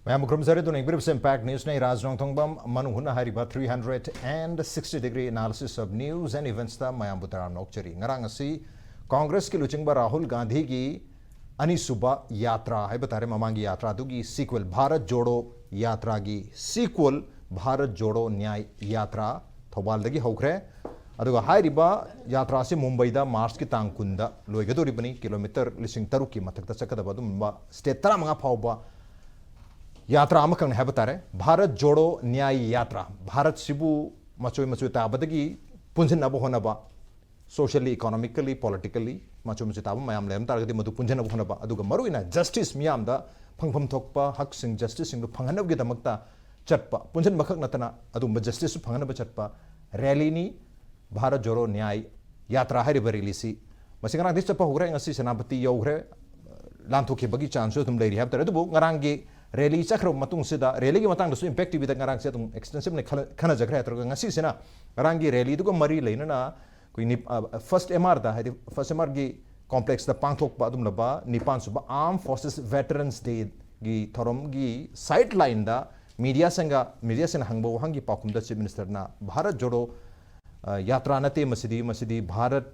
Mayam Krumzari to Nigribs Impact News Nay Rajong Tongbam, Manung Hutna Hariba 360-degree analysis of news and events ta Mayam Butaram Nokchari. Ngarangasi, Congress ki Luchingba Rahul Gandhi ki Anisuba Yatra, Hibatare Mamangi Yatra, Dugi sequel, Bharat Jodo Yatra gi sequel, Bharat Jodo Nyay Yatra, Thobaldagi Hokre, Aduga Hariba Yatra se Mumbai da Mars ki Tangkunda, Loigaduribani, kilometer Lissing Taruki, Matakta Sakadabadumba, State Taramanga Pauba. यात्रा अमकंग है बतारे भारत जोड़ो न्याय यात्रा भारत सिबु मचोय मचोय ताबदगी पुंजन नब होनबा socially economically politically मचोय मचोय ताब मयाम लेम तारगदी मदु पुंजन नब होनबा अदुगा मरुइना जस्टिस मियाम दा फंगफम थोकपा हक सिंग जस्टिस सिंग फंगनब गे दमकता चटपा पुंजन मखक नतना अदुम जस्टिस फंगनब चटपा रैली नी भारत जोड़ो न्याय यात्रा है रिबरेलीसी मसिंगना दिस चपा होग्रे ngasi सेनापति यौग्रे लांथोके बगी चांस तुम लेरी हब तरे दुबु ngrangi rally chakro matung sida rally gi matang su impact bi da ngarang se tum extensive ne khana jakra tro ngasi sena ngarang gi rally du ko mari leina na koi first mr da hadi first mr gi complex da pangthok ba dum laba nipan su ba armed forces veterans day gi thorom gi sideline da media sen hangbo hangi pakum da chief minister na bharat jodo yatra nate masidi bharat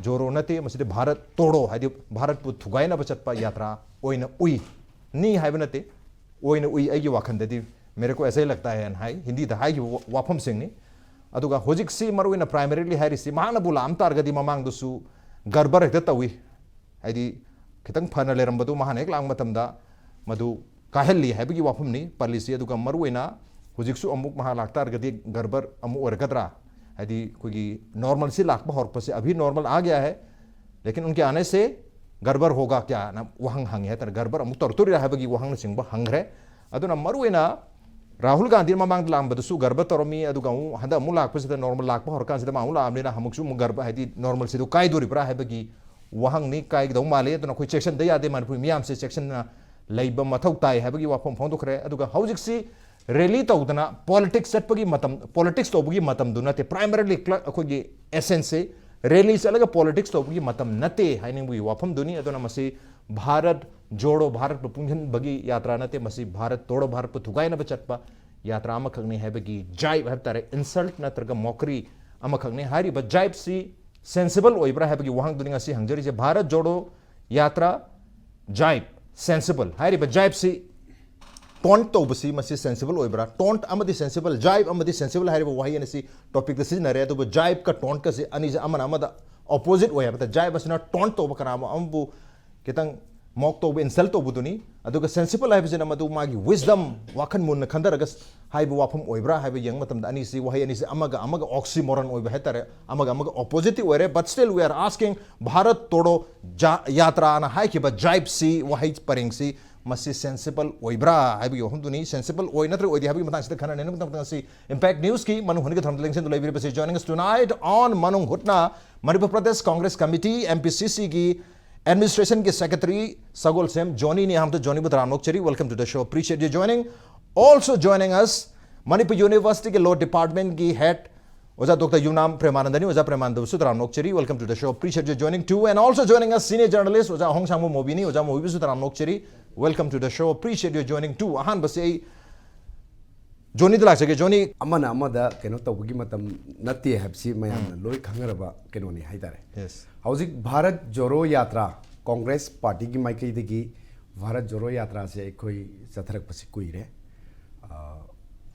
joro nate masidi bharat todo hadi bharat pu thugai na bachat pa yatra oina ui ni haibnate ओइन उई आइगी वाखंददी मेरे को ऐसा ही लगता है हाई हिंदी द हाई वाफम सिंगनी अदुगा होजिक सी मरुइना प्राइमरीली हारिसी माना बुलाम तारगदी ममांग दुसु गरबर हेक्ता तवी हाइदी खितंग फना लेरंबदु महान एक लांग मतमदा मदु काहेली हाइबगी वाफमनी पॉलिसी अदुगा मरुइना होजिकसु अमुक महा लागतारगदी गरबर अमु ओरगदरा हाइदी कोई नॉर्मल से लाख हरप से अभी नॉर्मल आ गया है लेकिन उनके आने से गड़बड़ होगा क्या ना वहंग हंग है तर गड़बड़ अमुक तोरतुरी रहबगी वहंग सिंग हंग्रे अदुना मरुइना राहुल गांधी ममांग लांबदसु गड़बड़ तोरमी अदुगा हंद अमु लाकपसिदा नॉर्मल लाकप हरकान सिदा मामु लामनेना हमकसु मु गड़बड़ हाइदी नॉर्मल सिदु काइदोरिब्रा हैबगी वहंग नि काइदौ माले अदुना कोई सेक्शन द यादे मनपुर मियाम से सेक्शन ना लैब मथौ ताई हैबगी वाफम फोंदोखरे अदुगा हौजिकसी रैली तौदना पॉलिटिक्स चटपगी मतम पॉलिटिक्स तौबगी मतम दुनते प्राइमरीली अखोगी एसेंस से रैली चलग पॉलिटिक्स तौबगी मतम नते हाइनिंगबगी वाफम दुनी अदुना मसी भारत जोड़ो भारत पुंजन बगी यात्रा नते मसी भारत तोड़ो भारत पु थुगाइना बचटपा यात्रा अमखंगनी हैबगी जाइब हैबतारे इंसल्ट नत्रग मॉकरी अमखंगनी हारी ब जाइब सी सेंसिबल ओइब्रा हैबगी वहंग दुनिंगा सी हंगजरी जे भारत जोड़ो यात्रा जाइब सेंसिबल हारी ब जाइब सी टोंट तौबसी मसी सेंसिबल ओइब्रा टोंट अमदी सेंसिबल जाइब अमदी सेंसिबल हारी ब वही नसी टॉपिक दसी नरे तो जाइब का टोंट का से अनि जे अमन अमदा ऑपोजिट ओय बता जाइब असना टोंट तौब कनाम अमबु कितंग मॉक तौब इंसल्ट तौबुदुनी अदुगा सेंसिबल हाइब जे नमदु मागी विजडम वाखन मुन खंदरगस हाइब वाफम ओइब्रा हाइब यंग मतम अनि सी वही अनि से अमगा ऑक्सीमोरन ओइब हेतरे अमगा ऑपोजिट ओरे but still we are asking Bharat Todo Yatra ना हाइ के जाइब सी वही परिंग सी मसी सेंसिबल ओइब्रा हाइबगी होमदुनी सेंसिबल ओइ नत्र ओइदि हाइबगी मतंग सिदा खना नेनु मतंग सी इम्पैक्ट न्यूज की मनु हुनगे थंबलिंग से दुलाई बिरबसे जॉइनिंग अस टुनाइट ऑन मनुंग हुटना मणिपुर प्रदेश कांग्रेस कमिटी एमपीसीसी की एडमिनिस्ट्रेशन के सेक्रेटरी सगोल सेम जॉनी ने हम तो जॉनी बतराम नोकचरी welcome to the show appreciate you joining also joining us Manipur university के लॉ डिपार्टमेंट की हेड ओजा डॉक्टर युनाम प्रेमानंदनी ओजा प्रेमानंद सुतराम नोकचरी welcome to the show appreciate you joining to and also joining us senior journalist ओजा होंगसांगमु मोबिनी ओजा मोबी सुतराम नोकचरी welcome to the show appreciate you joining too ahan base Johnny dilak sege Johnny amana amada keno tawgi matam natti habsi mayam loi khangaraba keno ni haidare yes hauzik bharat joro yatra congress party ki maikai degi bharat joro yatra se ekoi chatharak pasi kuire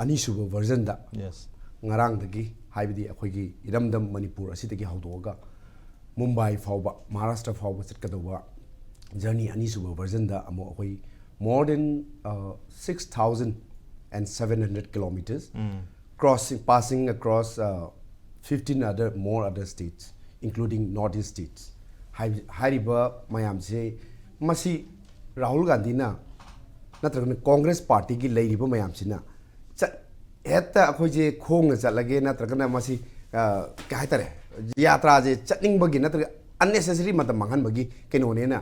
ani suba version da yes ngarang degi haibidi akoi gi iramdam manipur asi degi haudoga mumbai fauba maharashtra fauba chatkadoba journey anisuba version da amo akoi more than 6,700 kilometers passing across 15 other states including northeast states hariba mayam se masi rahul gandhi na natragna congress party gi leiriba mayam sina heta akoi je khong na chatlage natragna masi ka haitare yatra je chatning bagi natraga unnecessary matam manghan bagi keno ne na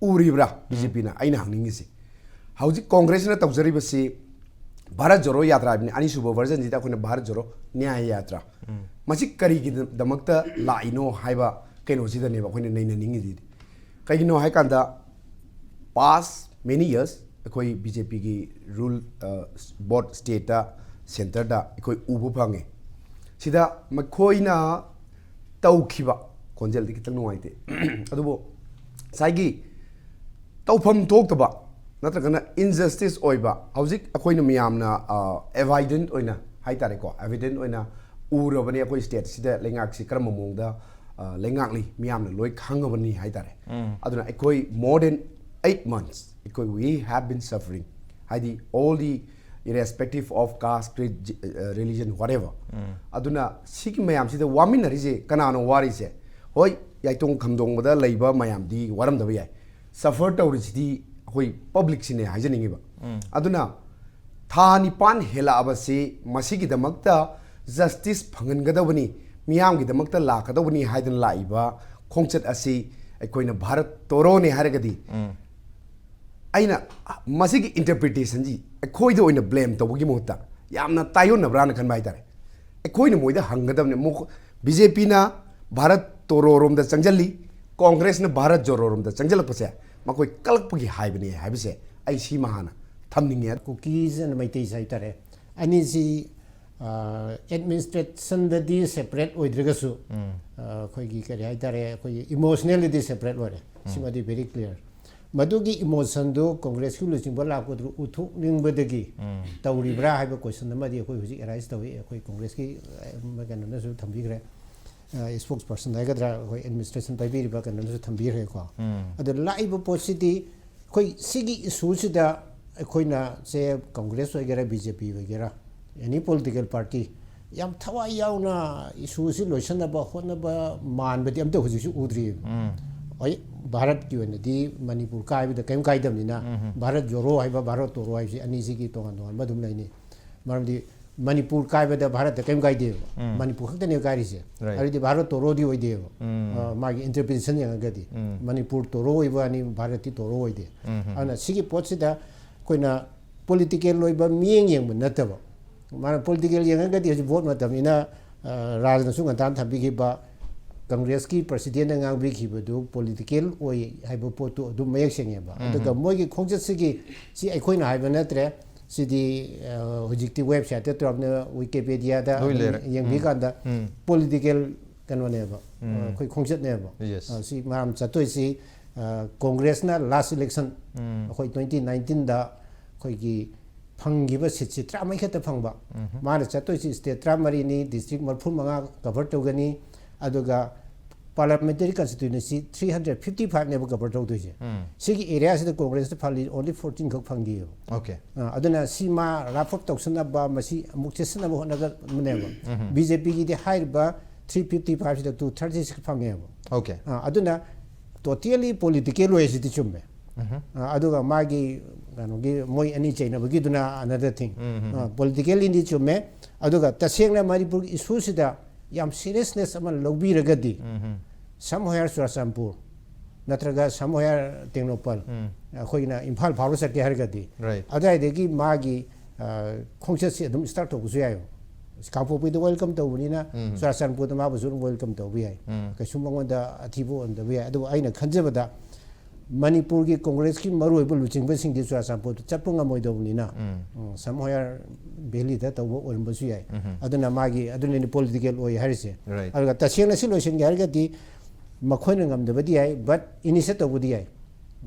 उरीब्रा BJP ना आइना हंगनिंगिसि हाउजिक कांग्रेस ना तौजरिबसि भारत जोड़ो यात्रा बिनि अनि सुबो version जिता कोने भारत जोड़ो न्याय यात्रा मसि करी कि दमकता लाइनो हाइबा केनो सिदनेबा कोने नैना निंगि दि कइनो हाइ कांदा पास मेनी इयर्स ꯑꯩꯈꯣꯏ BJPꯒꯤ ꯔꯨꯜ ꯕꯣꯠ ꯁ꯭ꯇꯦꯠꯇ ꯁꯦꯟꯇꯔꯗ ꯑꯩꯈꯣꯏ ꯎꯕ ꯐꯪꯉꯦ ꯁꯤꯗ ꯃꯈꯣꯏꯅ ꯇꯧꯈꯤꯕ ꯈꯣꯟꯖꯦꯜꯗꯤ ꯈꯤꯇꯪ ꯅꯨꯡꯉꯥꯏꯇꯦ ꯑꯗꯨꯕꯨ ꯉꯁꯥꯏꯒꯤ ꯇꯧꯐꯝ ꯊꯣꯛꯇꯕ ꯅꯠꯇ꯭ꯔꯒꯅ injustice ꯑꯣꯏꯕ ꯍꯧꯖꯤꯛ ꯑꯩꯈꯣꯏꯅ ꯃꯤꯌꯥꯝꯅ evident ꯑꯣꯏꯅ ꯍꯥꯏꯇꯥꯔꯦꯀꯣ evident ꯑꯣꯏꯅ ꯎꯔꯕꯅꯤ ꯑꯩꯈꯣꯏ ꯁ꯭ꯇꯦꯠꯁꯤꯗ ꯂꯩꯉꯥꯛꯁꯤ ꯀꯔꯝꯕ ꯃꯑꯣꯡꯗ ꯂꯩꯉꯥꯛꯂꯤ ꯃꯤꯌꯥꯝꯅ ꯂꯣꯏ ꯈꯪꯉꯕꯅꯤ ꯍꯥꯏꯇꯥꯔꯦ ꯑꯗꯨꯅ ꯑꯩꯈꯣꯏ more than 8 months ꯑꯩꯈꯣꯏ we have been suffering ꯍꯥꯏꯗꯤ all the irrespective of caste creed religion whatever aduna sigi mayam sida waminarise kanano warise hoi yaitong khamdongda leiba mayam di waram da yai suffer tawrisidi hoi public sine hajaningi ba aduna tha nipan hela abase masigi damakta justice phangangadawani miyam gi damakta lakadawani haidan laiba khongchat asi aikoina bharat torone haragadi aina masigi interpretation ji ꯑꯩꯈꯣꯏꯗ ꯑꯣꯏꯅ blame ꯇꯧꯕꯒꯤ ꯃꯍꯨꯠꯇ ꯌꯥꯝꯅ ꯇꯥꯏꯌꯣꯟꯅꯕ꯭ꯔꯥꯅ ꯈꯟꯕ ꯍꯥꯏꯇꯥꯔꯦ ꯑꯩꯈꯣꯏꯅ ꯃꯣꯏꯗ ꯍꯪꯒꯗꯕꯅꯤ BJPꯅ ꯚꯥꯔꯠ ꯇꯣꯔꯣꯔꯣꯝꯗ ꯆꯪꯖꯜꯂꯤ ꯀꯣꯡꯒ꯭ꯔꯦꯁꯅ ꯚꯥꯔꯠ ꯖꯣꯔꯣꯔꯣꯝꯗ ꯆꯪꯖꯜꯂꯛꯄꯁꯦ ꯃꯈꯣꯏ ꯀꯂꯛꯄꯒꯤ ꯍꯥꯏꯕꯅꯤ ꯍꯥꯏꯕꯁꯦ ꯑꯩ ꯁꯤꯃ ꯍꯥꯟꯅ ꯊꯝꯅꯤꯡꯉꯦ ꯀꯨꯀꯤꯁ ꯑꯅ ꯃꯩꯇꯩꯁꯦ ꯍꯥꯏꯇꯥꯔꯦ ꯑꯅꯤꯁꯤ ꯑꯦꯗꯃꯤꯅꯤꯁꯇ꯭ꯔꯦꯁꯟꯗꯗꯤ ꯁꯦꯄꯔꯦꯠ ꯑꯣꯏꯗ꯭ꯔꯒꯁꯨ ꯑꯩꯈꯣꯏꯒꯤ ꯀꯔꯤ ꯍꯥꯏꯇꯥꯔꯦ ꯑꯩꯈꯣꯏꯒꯤ ꯏꯃꯣꯁꯅꯦꯜꯗꯤ ꯁꯦꯄꯔꯦꯠ ꯑꯣꯏꯔꯦ ꯁꯤꯃꯗꯤ ꯚꯦꯔꯤ ꯀ꯭ꯂꯤꯌꯔ मधुगी इमोशन दो कांग्रेस की लुचिंग बला को उथुनिंग बदगी तौरीब्रा हाइबा क्वेश्चन नमदी अखोई हुजिक एराइज तौई अखोई कांग्रेस की कननसु थंबीग्रे स्पोक्स पर्सन हाइगद्रा अखोई एडमिनिस्ट्रेशन पाइबिरिबा कननसु थंबीरे को अद लाइबो पोसिटी अखोई सिगी इशू सिदा अखोइना से कांग्रेस वगैरह BJP वगैरह एनी पॉलिटिकल पार्टी याम थवा याउना इशू सि लोइसनबा होनबा मानबदी अमते हुजिसु उद्री भारत की वनदी मणिपुर कायबद कम कायदमनिना भारत जोरो हाइबा भारत तोरो हाइबसी अनीसिगी तोंगान तोंगान मदुम लैनी मरमदी मणिपुर कायबद भारत कम कायदे मणिपुर खतने कायरिसे अरिदि भारत तोरो दी ओइदे मागी इंटरप्रिटेशन यंगगदी मणिपुर तोरो ओइबा अनि भारत तोरो ओइदे अना सिगी पोटसिदा कोइना पॉलिटिकल ओइबा मियेंग यंग नतबा माना पॉलिटिकल यंगगदी हजि वोट मतमिना राजनसु ngatan thabigiba कांग्रेस की प्रेसिडेंट ngang पॉलिटिकल हाइब पोटो मयक सेंगेबा अदुगा मोगी खोंजसिगी सी अखोइना हाइब नत्रे सिदी हुजिक्ति वेबसाइट तोरबने विकिपीडिया दा यंगबी कांदा पॉलिटिकल कनोनेबा अखोइ खोंजतनेबा सी माम चतोइसी कांग्रेस ना लास्ट इलेक्शन अखोइ 2019 दा अखोइगी फंगिबा सिटसि 3 खत फंगबा माने चतोइसी स्टेट 3 नि डिस्ट्रिक्ट मरफुल मंगा कवर तौगनी अदुगा पार्लियामेंटरी कंस्टिट्यूएंसी 355 ने कवर तौदोइसे सिगी एरिया से कांग्रेस फाली ओनली 14 खक फंगी ओके अदुना सीमा राफप तौसनबा मसी मुक्सेसनब होनगा मनेबा BJP की दे हाइबा 355 से 236 फंगे ओके अदुना टोटली पॉलिटिकल वेसिटी चुमे अदुगा मागी गानोगी मोय अनि चैनबगी दुना अनदर थिंग पॉलिटिकल इंडी चुमे अदुगा तसेंगना मणिपुर इशू सिदा याम सीरियसनेस अमन लौबीरगदी समवेयर चुराचंदपुर नत्रगा समवेयर टेक्नोपल अखोइना इम्फाल फाउरो सके हरगदी अदाइदेगी मागी खोंगसेसि अदुम स्टार्ट तौबसु यायो कापोपिद वेलकम तौबनिना चुराचंदपुर मा बसु वेलकम तौबि याय कैसु मंगोदा अथिबो अंदबि याय अदु आइना खंजबदा मणिपुर की कांग्रेस की मरुइबो लुचिंगबसिंग चुराचंदपुर चपंग मोइदबनिना समवेयर बेली दा तौबो ओरबसु याय अदुना मागी अदुनि पॉलिटिकल ओय हरिसे अदुगा तसेंगना सि लोइसन गारगदी मखोइना ngамदबदि याय बट इनिशिएट तौबदि याय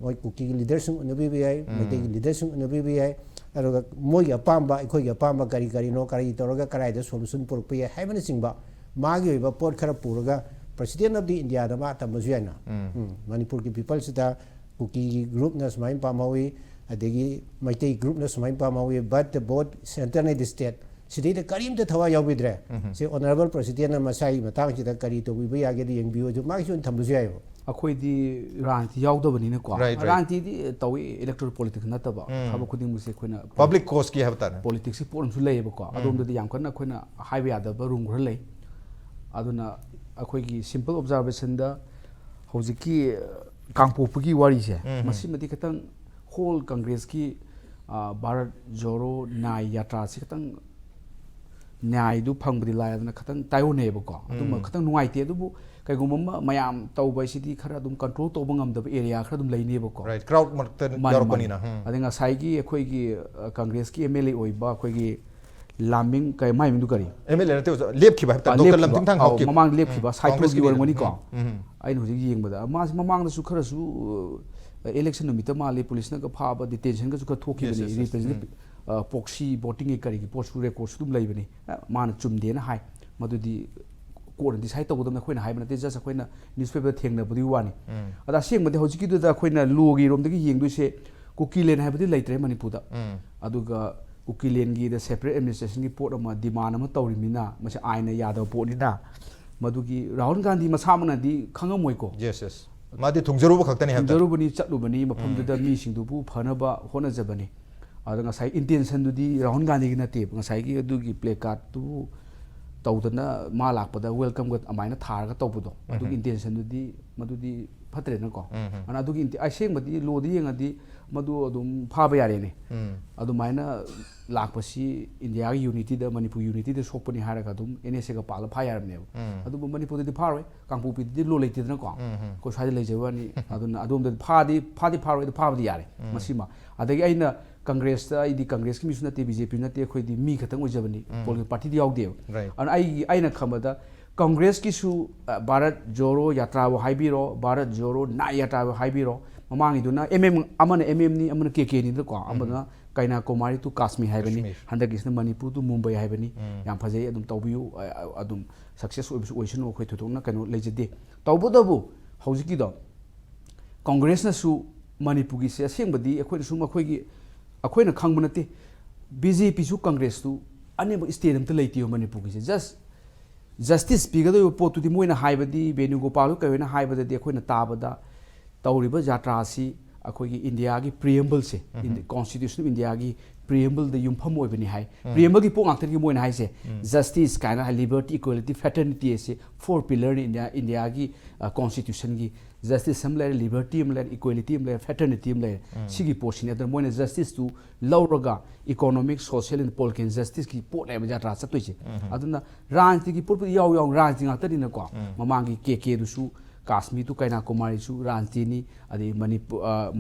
मोय कुकी लीडरसिंग उनबि याय मैदै लीडरसिंग उनबि याय अदुगा मोय अपामबा अखोय अपामबा करी नो करी तौरगा कराइदा सोल्यूशन पुरप याय हाइबनि सिंगबा मागी ओइबा पोट खरा पुरगा प्रेसिडेंट ऑफ द इंडिया दमा तमसु यायना मणिपुर की पीपल सिदा कुकी ग्रुप न समाइन पामावी अदेगी मैतै ग्रुप न समाइन पामावी बट द बोर्ड सेंटर ने स्टेट सिदि द करीम द थवा याविद्रे से ऑनरेबल प्रेसिडेंट न मसाई मतांग सिदा करी तो बिबा यागेदि यंगबियो जो मागिसुन थमबसु यायो अखोइदी रांति यावदबनिना को रांति दी तौई इलेक्टोरल पॉलिटिक्स नतबा हब खुदिंग मुसे खोइना पब्लिक कोस की हबता पॉलिटिक्स पोरमसु लेबको अदोमदि याम कन्ना खोइना हाइबे यादब रूम घर ले अदुना अखोइगी सिंपल ऑब्जर्वेशन दा हौजिकी कांगपोपगी वारी से मसिमदि खतंग होल कांग्रेस की भारत जोरो नाय यात्रा से खतंग न्यायदु फंगबदी लायदना खतंग तायोनेबको अदुम खतंग नुवाइते अदुबु कयगुम मयाम तौबसिदी खरा अदुम कंट्रोल तौब ngamदब एरिया खरा अदुम लैनेबको राइट क्राउड मरते यारपनिना अदंगा साइगी अखोइगी कांग्रेस की एमएलए ओइबा अखोइगी लामिंग कय माइ मिंदु करी एमएलए नते लेपखिबा हबता डॉक्टर लमथिंग थांग हौकि ममांग लेपखिबा साइटोगी वरमनी को आइन हुजि येंगबदा मास ममांग दसु खरसु इलेक्शन नुमित माले पुलिस ना फाब डिटेंशन का थोकी बनी रिप्रेजेंटेटिव पॉक्सी वोटिंग करी पोस्ट रेकॉर्ड तुम लेबनी मान चुमदेना हाय मदुदी कोर्ट डिसाइड तौबदम अखोइना हाइबना ते जस्ट अखोइना न्यूज़पेपर थेंगनबदी वानी अदा सेंगबदे हौजिकिदुदा अखोइना लोगी रोमदगी येंगदुसे कुकीलेन हाइबदी लैत्रे मणिपुरदा अदुगा कुकीलेनगी द सेपरेट एडमिनिस्ट्रेशन की पोर्ट अमा डिमांड अमा तौरिमिना मसे आइना यादव पोर्टनिना मदुगी राहुल गांधी मसामनादी खंगमोइको यस यस मादी थुंगजरुब खक्तनी हबता थुंगजरुबनी चटलुबनी मफमदुदा मीसिंगदुबु फनबा होनजबनी अदंगा साइ इंटेंशन दुदी राहुल गांधी की नते ngasai अदुगी प्ले कार्ड तु तौदना मा लाकपदा वेलकम गत अमाइना थारगा तौबदो अदुगी इंटेंशन दुदी मदुदी फत्रे नको अना अदुगी आइसेंगबदी लोदी यंगदी मदु अदुम फाबा यारेने अदुमाइना लाकपसी इंडिया की यूनिटी द मणिपुर यूनिटी द सोपनी हारगा अदुम एनएसए का पाला फा यारने अदुब मणिपुर दि फारोय कांगपुपि दि लो लेतिदना को साइड लेजेवानी अदुना अदुम द फादी फारोय द फाबदी यारे मसिमा अदगी आइना कांग्रेस कांग्रेस की मिसु नते बीजेपी नते अखोइदी मी खतंग ओइजबनी पॉलिटिकल पार्टी दी यावदे अन आइना खमदा कांग्रेस की सु भारत जोरो यात्रा वो हाइबिरो भारत जोरो ना यात्रा वो हाइबिरो ममांगिदुना एमएम अमन एमएम नि अमन केके नि को अमना काइना कुमारी टू काश्मीर हाइबनी हंदगिसना मणिपुर टू मुंबई हाइबनी याम फजे अदुम तौबियु अदुम सक्सेस ओइसन ओखोइ थोथोना कनो लेजदे तौबदबु हौजिकिदो कांग्रेस न सु मणिपुर की से असेंबदी अखोइ सु मखोइगी अखोइना खंगब नते बीजेपी सु कांग्रेस तु अनेब स्टेट अमत लेतियो मणिपुर की जस्ट जस्टिस पीगदो पोतुदी मोइना हाइबदी वेणुगोपाल कयना हाइबददी अखोइना ताबदा तौरिबा यात्रा असि अखोइगी इंडिया की प्रिएम्बल से कॉन्स्टिट्यूशन ऑफ इंडिया की प्रिएम्बल द युमफम ओइबनी हाइ प्रिएम्बल की पोंगाक्तर की मोइना हाइसे जस्टिस काइना लिबर्टी इक्वालिटी फ्रेटर्निटी से फोर पिलर इंडिया की कॉन्स्टिट्यूशन की जस्टिस हम ले लिबर्टी हम ले इक्वालिटी हम ले फ्रेटर्निटी हम ले सिगी पोर्शन अदर मोइना जस्टिस टू लौरगा economic social and political justice की पोट एब यात्रा चतोइसे अदुना राजनीति की पोट याव राजनीति गातरिना को ममांगी केके दुसु काश्मीर टू कन्याकुमारी सु राजनीति अदे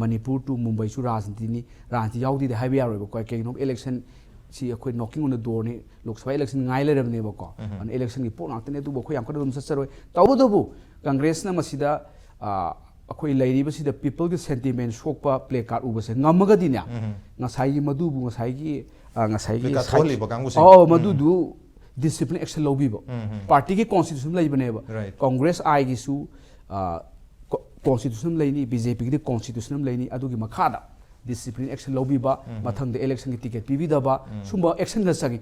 मणिपुर टू मुंबई सु राजनीति राजनीति यावदी हाइबे यारोइबो को केनो इलेक्शन सी अखोइ नॉकिंग ऑन द डोर ने लोकसभा इलेक्शन ngai लेरबनेबो को अन इलेक्शन की पोट नाक्तने दुबो खो याम कदो दum सचरोय तौबदबु कांग्रेस ना मसिदा अखोइ लैरिबसिदा पीपल की सेंटिमेंट सोकपा प्ले कार्ड उबसे ngamagadinya ngasai madubu ngasai oh madudu discipline action lobibo party की constitution लैबनेबो कांग्रेस आई की सु constitution लैनी बीजेपी की constitution लैनी अदुगी मखादा discipline action लौबीबा मथंग इलेक्शन की टिकट पीबीदबा सुंबा एक्शन ला संगी